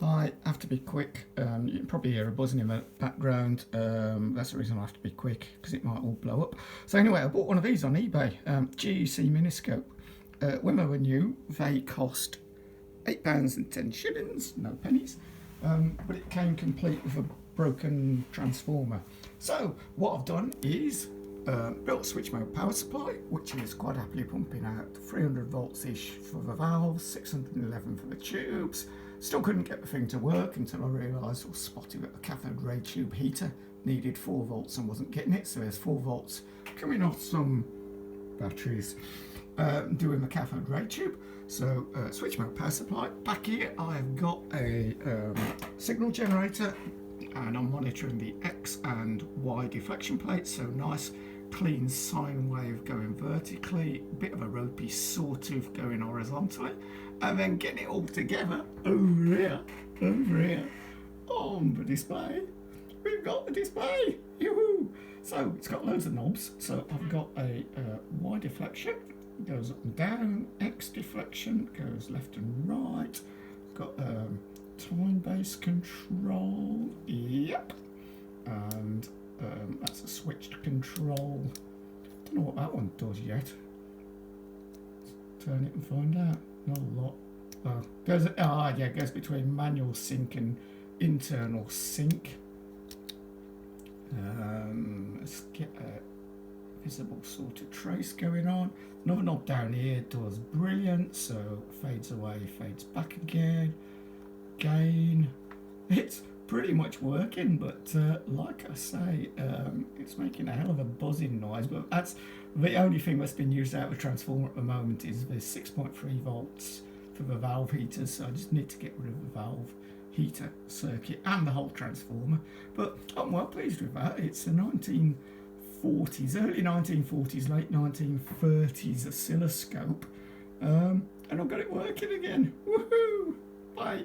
I have to be quick. You can probably hear a buzzing in the background. That's the reason I have to be quick, because it might all blow up. So anyway, I bought one of these on eBay, GEC Miniscope. When they were new, they cost £8.10, no pennies, but it came complete with a broken transformer. So what I've done is built a switch mode power supply, which is quite happily pumping out 300 volts ish for the valves, 611 for the tubes. Still couldn't get the thing to work until I realised or spotted that the cathode ray tube heater needed 4 volts and wasn't getting it. So there's 4 volts coming off some batteries doing the cathode ray tube. So switch mode power supply. Back here I've got a signal generator, and I'm monitoring the X and Y deflection plates. So nice clean sine wave going vertically, bit of a ropey sawtooth going horizontally, and then getting it all together over here on the display. We've got the display, yoo-hoo! So it's got loads of knobs. So I've got a Y deflection, goes up and down, X deflection goes left and right. Got time-based control, yep, and that's a switched control. Don't know what that one does yet. Let's turn it and find out. Not a lot. Well, goes between manual sync and internal sync. Let's get a visible sort of trace going on. Another knob down here does brilliant, so fades away, fades back again. Gain, it's pretty much working, but like I say, it's making a hell of a buzzing noise. But that's the only thing that's been used out of the transformer at the moment, is the 6.3 volts for the valve heaters. So I just need to get rid of the valve heater circuit and the whole transformer. But I'm well pleased with that. It's a 1940s, early 1940s, late 1930s oscilloscope, and I've got it working again. Woohoo! Bye.